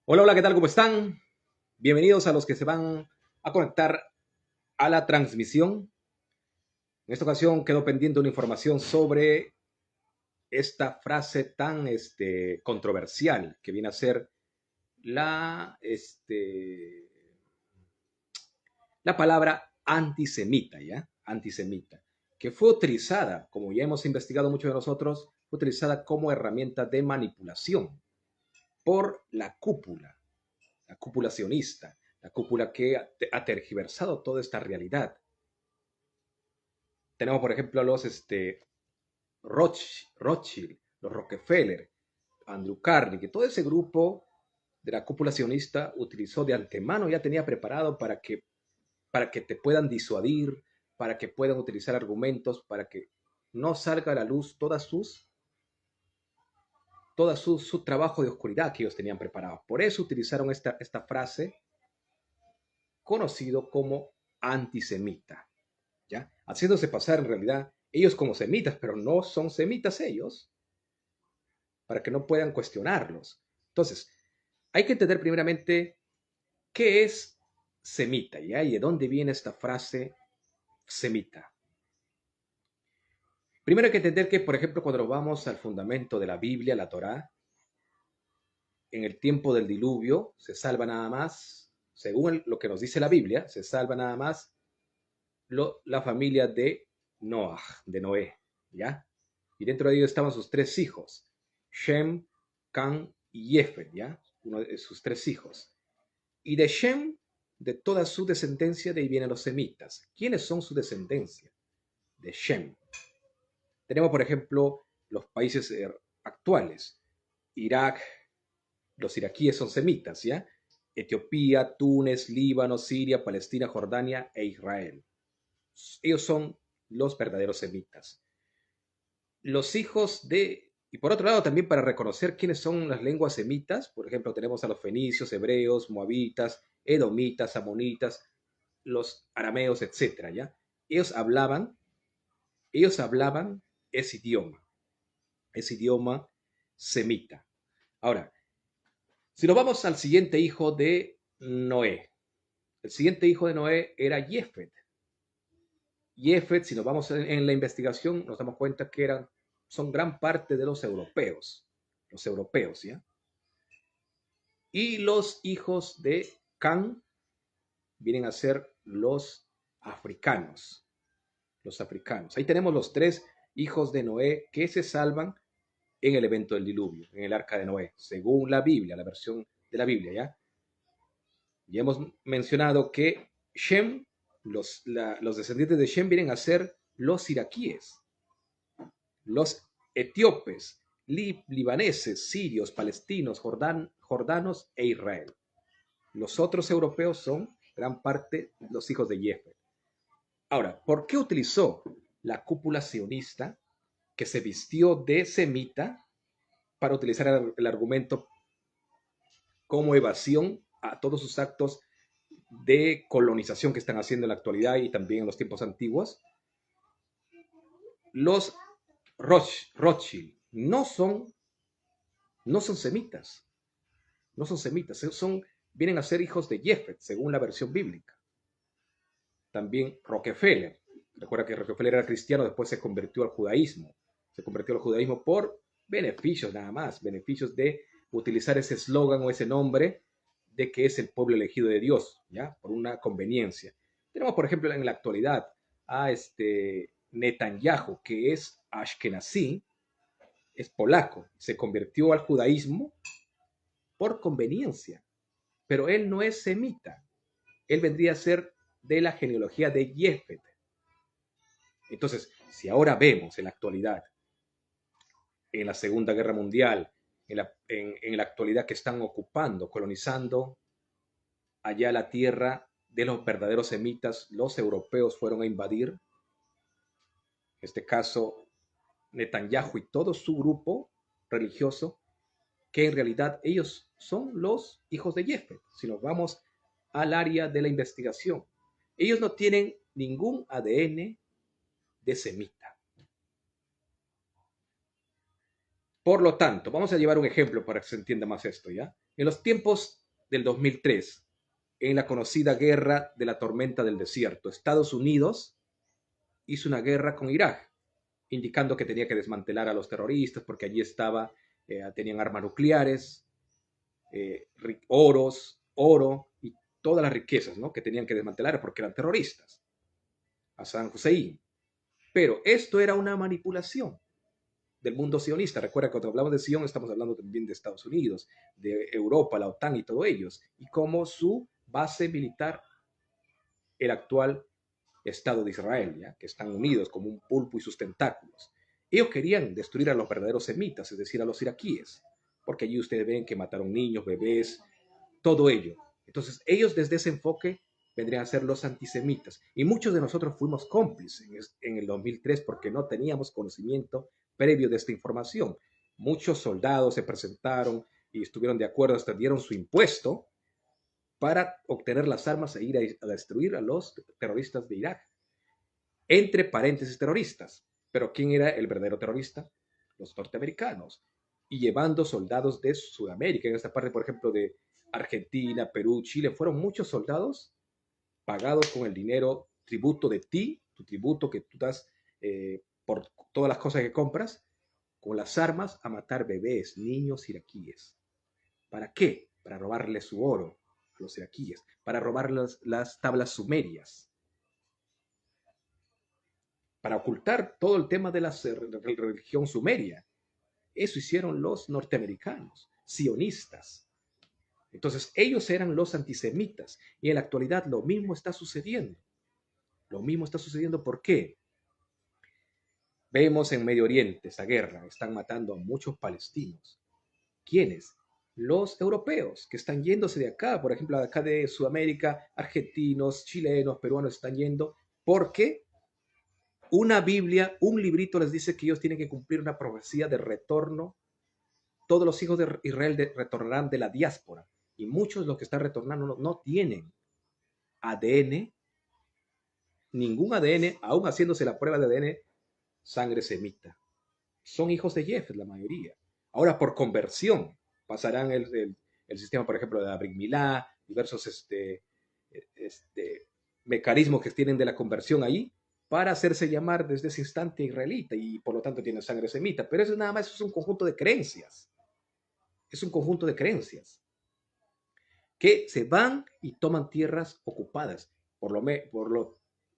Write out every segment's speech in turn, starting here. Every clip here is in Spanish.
Hola, hola, ¿qué tal? ¿Cómo están? Bienvenidos a los que se van a conectar a la transmisión. En esta ocasión quedó pendiente una información sobre esta frase tan controversial que viene a ser la, la palabra antisemita, ¿ya? Antisemita, que fue utilizada, como ya hemos investigado muchos de nosotros, fue utilizada como herramienta de manipulación por la cúpula sionista, la cúpula que ha tergiversado toda esta realidad. Tenemos, por ejemplo, a los Rothschild, los Rockefeller, Andrew Carnegie, todo ese grupo de la cúpula sionista utilizó de antemano, ya tenía preparado para que te puedan disuadir, para que puedan utilizar argumentos, para que no salga a la luz su trabajo de oscuridad que ellos tenían preparado. Por eso utilizaron esta frase conocido como antisemita, ¿ya? Haciéndose pasar en realidad ellos como semitas, pero no son semitas ellos, para que no puedan cuestionarlos. Entonces, hay que entender primeramente qué es semita, ¿ya? Y de dónde viene esta frase semita. Primero hay que entender que, por ejemplo, cuando vamos al fundamento de la Biblia, la Torá, en el tiempo del diluvio se salva nada más, según lo que nos dice la Biblia, se salva nada más la familia de Noah, de Noé, ¿ya? Y dentro de ellos estaban sus tres hijos, Shem, Can y Jefet, ¿ya? Uno de sus tres hijos. Y de Shem, de toda su descendencia, de ahí vienen los semitas. ¿Quiénes son su descendencia? De Shem. Tenemos, por ejemplo, los países actuales. Irak, los iraquíes son semitas, ¿ya? Etiopía, Túnez, Líbano, Siria, Palestina, Jordania e Israel. Ellos son los verdaderos semitas. Los hijos de... Y por otro lado, también para reconocer quiénes son las lenguas semitas, por ejemplo, tenemos a los fenicios, hebreos, moabitas, edomitas, amonitas, los arameos, etcétera, ¿ya? Ellos hablaban, ellos hablaban ese idioma semita. Ahora, si nos vamos al siguiente hijo de Noé, el siguiente hijo de Noé era Jefet. Jefet, si nos vamos en la investigación, nos damos cuenta que son gran parte de los europeos, ¿ya? Y los hijos de Can vienen a ser los africanos. Ahí tenemos los tres hijos de Noé que se salvan en el evento del diluvio, en el arca de Noé, según la Biblia, la versión de la Biblia, ¿ya? Ya hemos mencionado que Shem, los descendientes de Shem vienen a ser los iraquíes, los etíopes, libaneses, sirios, palestinos, jordanos e Israel. Los otros europeos son gran parte los hijos de Jefet. Ahora, ¿por qué utilizó la cúpula sionista que se vistió de semita para utilizar el argumento como evasión a todos sus actos de colonización que están haciendo en la actualidad y también en los tiempos antiguos? Los Rothschild no son semitas, no son semitas, vienen a ser hijos de Jefet, según la versión bíblica. También Rockefeller. Recuerda que Rockefeller era cristiano, después se convirtió al judaísmo. Se convirtió al judaísmo por beneficios nada más, beneficios de utilizar ese eslogan o ese nombre de que es el pueblo elegido de Dios, ¿ya? Por una conveniencia. Tenemos, por ejemplo, en la actualidad a Netanyahu, que es ashkenazí, es polaco, se convirtió al judaísmo por conveniencia, pero él no es semita, él vendría a ser de la genealogía de Jefet. Entonces, si ahora vemos en la actualidad, en la Segunda Guerra Mundial, en la actualidad que están ocupando, colonizando allá la tierra de los verdaderos semitas, los europeos fueron a invadir, en este caso Netanyahu y todo su grupo religioso, que en realidad ellos son los hijos de Jefet. Si nos vamos al área de la investigación, ellos no tienen ningún ADN de semita. Por lo tanto, vamos a llevar un ejemplo para que se entienda más esto, ¿ya? En los tiempos del 2003, en la conocida guerra de la tormenta del desierto, Estados Unidos hizo una guerra con Irak, indicando que tenía que desmantelar a los terroristas porque allí tenían armas nucleares, oro y todas las riquezas, ¿no?, que tenían que desmantelar porque eran terroristas, a Saddam Hussein. Pero esto era una manipulación del mundo sionista. Recuerda que cuando hablamos de Sion estamos hablando también de Estados Unidos, de Europa, la OTAN y todos ellos, y como su base militar, el actual Estado de Israel, ¿ya?, que están unidos como un pulpo y sus tentáculos. Ellos querían destruir a los verdaderos semitas, es decir, a los iraquíes, porque allí ustedes ven que mataron niños, bebés, todo ello. Entonces, ellos desde ese enfoque vendrían a ser los antisemitas. Y muchos de nosotros fuimos cómplices en el 2003 porque no teníamos conocimiento previo de esta información. Muchos soldados se presentaron y estuvieron de acuerdo, hasta dieron su impuesto para obtener las armas e ir a destruir a los terroristas de Irak. Entre paréntesis, terroristas. Pero ¿quién era el verdadero terrorista? Los norteamericanos. Y llevando soldados de Sudamérica, en esta parte, por ejemplo, de Argentina, Perú, Chile, fueron muchos soldados pagados con el dinero, tributo de ti, tu tributo que tú das por todas las cosas que compras, con las armas a matar bebés, niños iraquíes. ¿Para qué? Para robarles su oro a los iraquíes, para robar las tablas sumerias, para ocultar todo el tema de la religión sumeria. Eso hicieron los norteamericanos, sionistas. Entonces, ellos eran los antisemitas. Y en la actualidad lo mismo está sucediendo. Lo mismo está sucediendo. ¿Por qué? Vemos en Medio Oriente esta guerra. Están matando a muchos palestinos. ¿Quiénes? Los europeos, que están yéndose de acá. Por ejemplo, de acá de Sudamérica, argentinos, chilenos, peruanos están yendo. Porque una Biblia, un librito les dice que ellos tienen que cumplir una profecía de retorno. Todos los hijos de Israel retornarán de la diáspora. Y muchos de los que están retornando no tienen ADN, ningún ADN, aún haciéndose la prueba de ADN, sangre semita. Son hijos de Jefet, la mayoría. Ahora, por conversión, pasarán el sistema, por ejemplo, de la Brit Milá, diversos mecanismos que tienen de la conversión ahí, para hacerse llamar desde ese instante israelita, y por lo tanto tienen sangre semita. Pero eso nada más es un conjunto de creencias. Es un conjunto de creencias que se van y toman tierras ocupadas.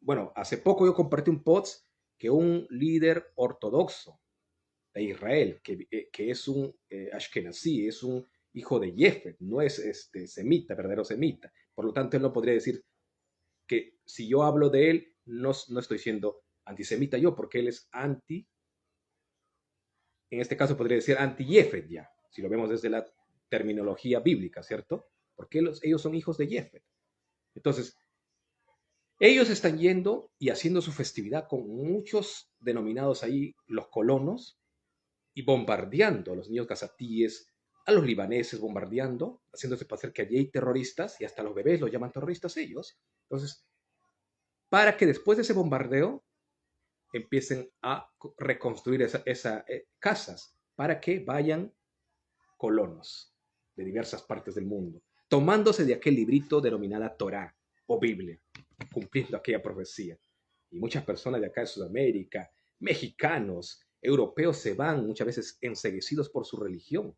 Bueno, hace poco yo compartí un post que un líder ortodoxo de Israel, que es un Ashkenazí, es un hijo de Jefet, no es semita, verdadero semita. Por lo tanto, él no podría decir que si yo hablo de él, no estoy siendo antisemita yo, porque él es en este caso podría decir anti-Jefet ya, si lo vemos desde la terminología bíblica, ¿cierto? Porque ellos son hijos de Jefet. Entonces, ellos están yendo y haciendo su festividad con muchos denominados ahí los colonos y bombardeando a los niños gazatíes, a los libaneses bombardeando, haciéndose parecer que allí hay terroristas y hasta los bebés los llaman terroristas ellos. Entonces, para que después de ese bombardeo empiecen a reconstruir esas casas para que vayan colonos de diversas partes del mundo, tomándose de aquel librito denominada Torá o Biblia, cumpliendo aquella profecía. Y muchas personas de acá de Sudamérica, mexicanos, europeos, se van muchas veces enceguecidos por su religión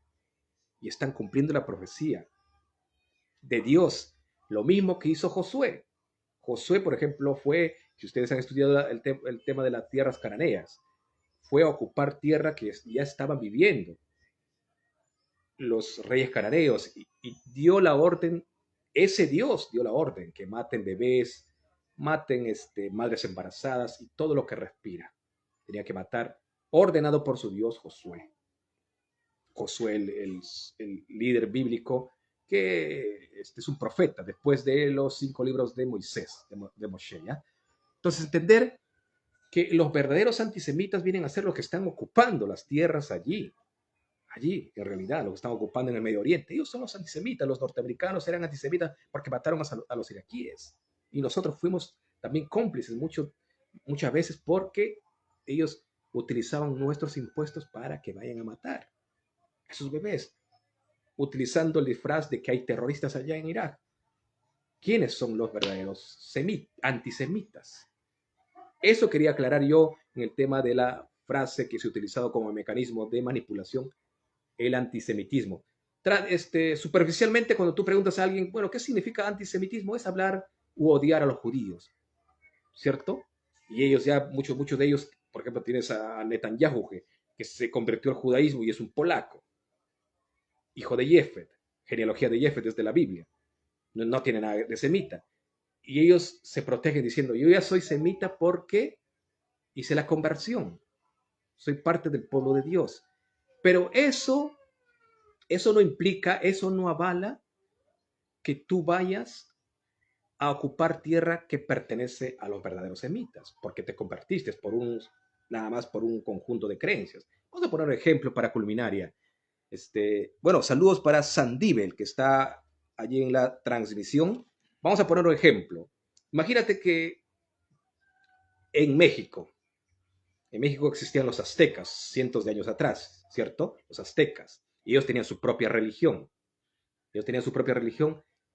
y están cumpliendo la profecía de Dios. Lo mismo que hizo Josué. Josué, por ejemplo, si ustedes han estudiado el tema de las tierras cananeas, fue a ocupar tierra que ya estaban viviendo los reyes cananeos y dio la orden, ese Dios dio la orden que maten bebés, maten madres embarazadas y todo lo que respira. Tenía que matar, ordenado por su Dios Josué. Josué, el líder bíblico, que es un profeta después de los 5 libros de Moisés, de Moshe, ¿ya? Entonces, entender que los verdaderos antisemitas vienen a ser los que están ocupando las tierras allí, en realidad, los que están ocupando en el Medio Oriente. Ellos son los antisemitas, los norteamericanos eran antisemitas porque mataron a los iraquíes. Y nosotros fuimos también cómplices muchas veces porque ellos utilizaban nuestros impuestos para que vayan a matar. a sus bebés, utilizando el disfraz de que hay terroristas allá en Irak. ¿Quiénes son los verdaderos antisemitas? Eso quería aclarar yo en el tema de la frase que se ha utilizado como mecanismo de manipulación, el antisemitismo. Superficialmente, cuando tú preguntas a alguien, bueno, ¿qué significa antisemitismo? Es hablar u odiar a los judíos, ¿cierto? Y ellos ya, muchos de ellos, por ejemplo, tienes a Netanyahu, que se convirtió al judaísmo y es un polaco, hijo de Jefet, genealogía de Jefet desde la Biblia, no tiene nada de semita. Y ellos se protegen diciendo, yo ya soy semita porque hice la conversión, soy parte del pueblo de Dios. Pero eso no implica, eso no avala que tú vayas a ocupar tierra que pertenece a los verdaderos semitas, porque te convertiste nada más por un conjunto de creencias. Vamos a poner un ejemplo para culminaria. Bueno, saludos para Sandibel, que está allí en la transmisión. Vamos a poner un ejemplo. Imagínate que en México existían los aztecas cientos de años atrás, ¿cierto? Los aztecas. Y ellos tenían su propia religión.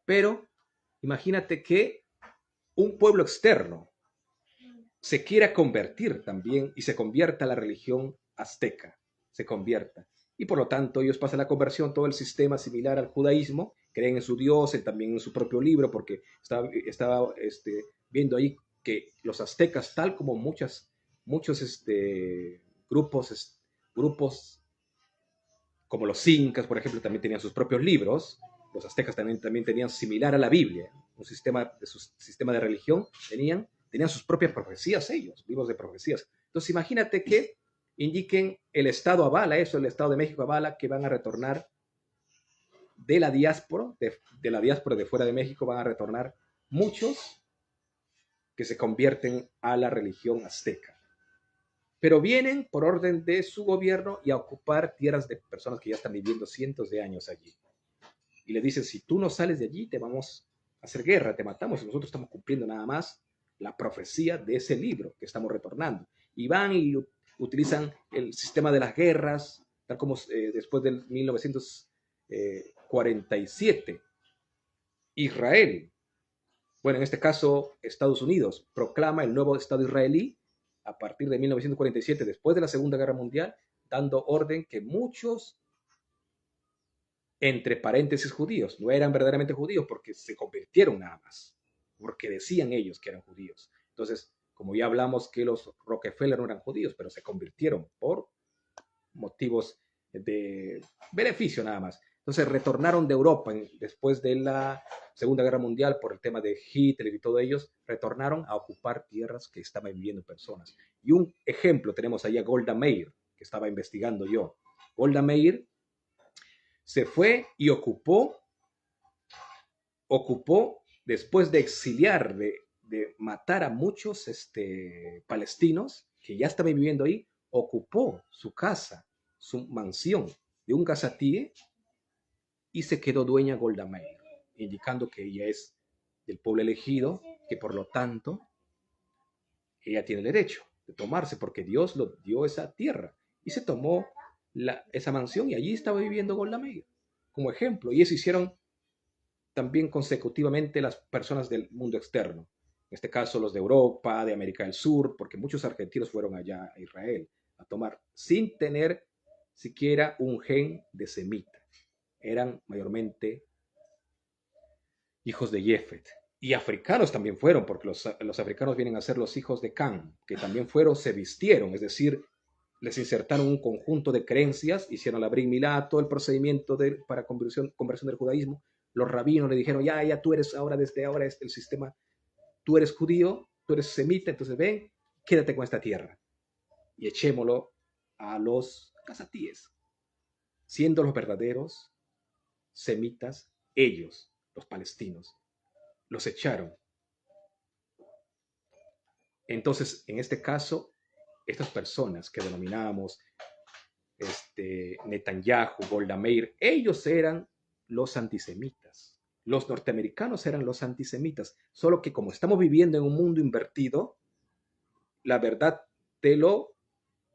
Pero imagínate que un pueblo externo se quiera convertir también y se convierta a la religión azteca, se convierta. Y por lo tanto ellos pasan la conversión, todo el sistema similar al judaísmo, creen en su Dios, también en su propio libro, porque estaba viendo ahí que los aztecas, tal como muchos grupos como los incas, por ejemplo, también tenían sus propios libros. Los aztecas también tenían similar a la Biblia, su sistema de religión, tenían sus propias profecías ellos, libros de profecías. Entonces imagínate que indiquen, el Estado avala eso, el Estado de México avala que van a retornar de la diáspora, de la diáspora de fuera de México, van a retornar muchos que se convierten a la religión azteca. Pero vienen por orden de su gobierno y a ocupar tierras de personas que ya están viviendo cientos de años allí. Y le dicen, si tú no sales de allí, te vamos a hacer guerra, te matamos, y nosotros estamos cumpliendo nada más la profecía de ese libro que estamos retornando. Y van y utilizan el sistema de las guerras, tal como después del 1947, Israel, bueno, en este caso Estados Unidos, proclama el nuevo Estado israelí a partir de 1947, después de la Segunda Guerra Mundial, dando orden que muchos, entre paréntesis, judíos, no eran verdaderamente judíos porque se convirtieron nada más, porque decían ellos que eran judíos. Entonces, como ya hablamos que los Rockefeller no eran judíos, pero se convirtieron por motivos de beneficio nada más. Entonces retornaron de Europa después de la Segunda Guerra Mundial por el tema de Hitler y todo ellos, retornaron a ocupar tierras que estaban viviendo personas. Y un ejemplo tenemos ahí a Golda Meir, que estaba investigando yo. Golda Meir se fue y ocupó después de exiliar, de matar a muchos palestinos que ya estaban viviendo ahí, ocupó su casa, su mansión de un gazatíe y se quedó dueña Golda Meir, indicando que ella es del pueblo elegido, que por lo tanto ella tiene el derecho de tomarse, porque Dios lo dio esa tierra y se tomó esa mansión y allí estaba viviendo Golda Meir como ejemplo. Y eso hicieron también consecutivamente las personas del mundo externo, en este caso los de Europa, de América del Sur, porque muchos argentinos fueron allá a Israel a tomar sin tener siquiera un gen de semita. Eran mayormente hijos de Jefet. Y africanos también fueron, porque los africanos vienen a ser los hijos de Cam, que también se vistieron, es decir, les insertaron un conjunto de creencias, hicieron la Brit Milá, todo el procedimiento para conversión del judaísmo. Los rabinos le dijeron, ya tú eres ahora, desde ahora el sistema, tú eres judío, tú eres semita, entonces ven, quédate con esta tierra. Y echémoslo a los gazatíes, siendo los verdaderos semitas ellos, los palestinos. Los echaron. Entonces, en este caso, estas personas que denominábamos Netanyahu, Golda Meir, ellos eran los antisemitas. Los norteamericanos eran los antisemitas. Solo que como estamos viviendo en un mundo invertido, la verdad te lo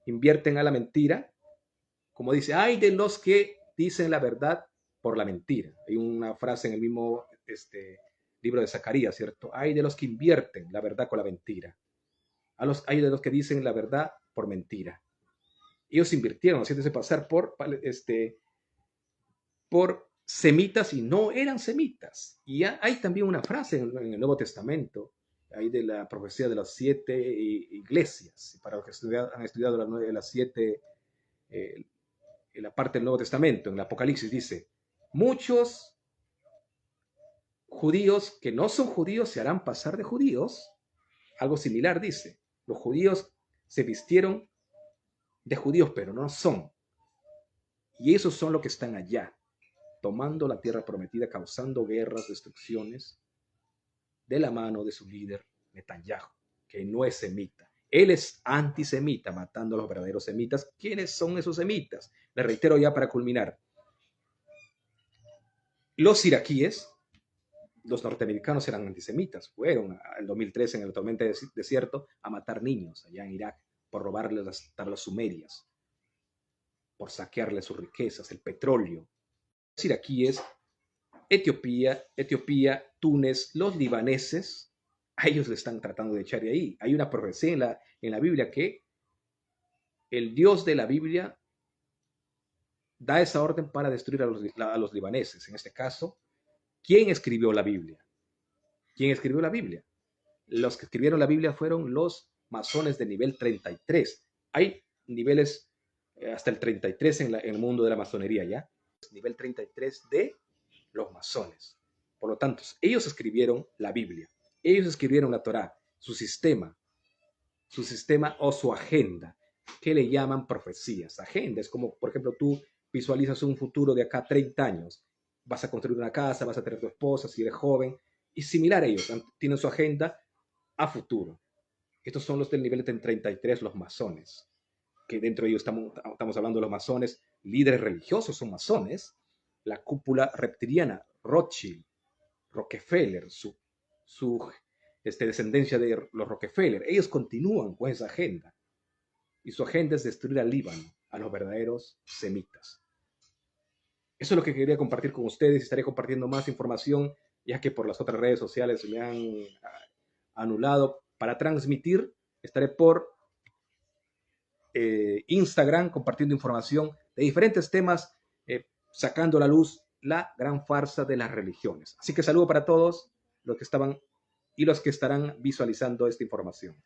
invierten a la mentira. Como dice, ay de los que dicen la verdad por la mentira. Hay una frase en el mismo libro de Zacarías, ¿cierto? Hay de los que invierten la verdad con la mentira. Hay de los que dicen la verdad por mentira. Ellos invirtieron haciéndose pasar por semitas y no eran semitas. Y hay también una frase en el Nuevo Testamento, ahí de la profecía de las 7 iglesias. Para los que han estudiado las 7, en la parte del Nuevo Testamento, en el Apocalipsis dice, muchos judíos que no son judíos se harán pasar de judíos. Algo similar dice, los judíos se vistieron de judíos, pero no son. Y esos son los que están allá, tomando la tierra prometida, causando guerras, destrucciones, de la mano de su líder Netanyahu, que no es semita. Él es antisemita, matando a los verdaderos semitas. ¿Quiénes son esos semitas? Le reitero ya para culminar. Los iraquíes, los norteamericanos eran antisemitas. Fueron en 2013 en el tormento desierto a matar niños allá en Irak por robarles las tablas sumerias, por saquearles sus riquezas, el petróleo. Los iraquíes, Etiopía, Túnez, los libaneses, a ellos le están tratando de echar de ahí. Hay una profecía en la Biblia que el Dios de la Biblia da esa orden para destruir a los libaneses. En este caso, ¿quién escribió la Biblia? ¿Quién escribió la Biblia? Los que escribieron la Biblia fueron los masones de nivel 33. Hay niveles hasta el 33 en el mundo de la masonería, ¿ya? Nivel 33 de los masones. Por lo tanto, ellos escribieron la Biblia. Ellos escribieron la Torá, su sistema o su agenda, que le llaman profecías. Agenda es como, por ejemplo, tú visualizas un futuro de acá a 30 años. Vas a construir una casa, vas a tener tu esposa, si eres joven, y similar a ellos, tienen su agenda a futuro. Estos son los del nivel de 33, los masones, que dentro de ellos estamos hablando de los masones, líderes religiosos son masones, la cúpula reptiliana, Rothschild, Rockefeller, su descendencia de los Rockefeller, ellos continúan con esa agenda. Y su agenda es destruir al Líbano, a los verdaderos semitas. Eso es lo que quería compartir con ustedes. Estaré compartiendo más información, ya que por las otras redes sociales me han anulado para transmitir. Estaré por Instagram compartiendo información de diferentes temas, sacando a la luz la gran farsa de las religiones. Así que saludo para todos los que estaban y los que estarán visualizando esta información.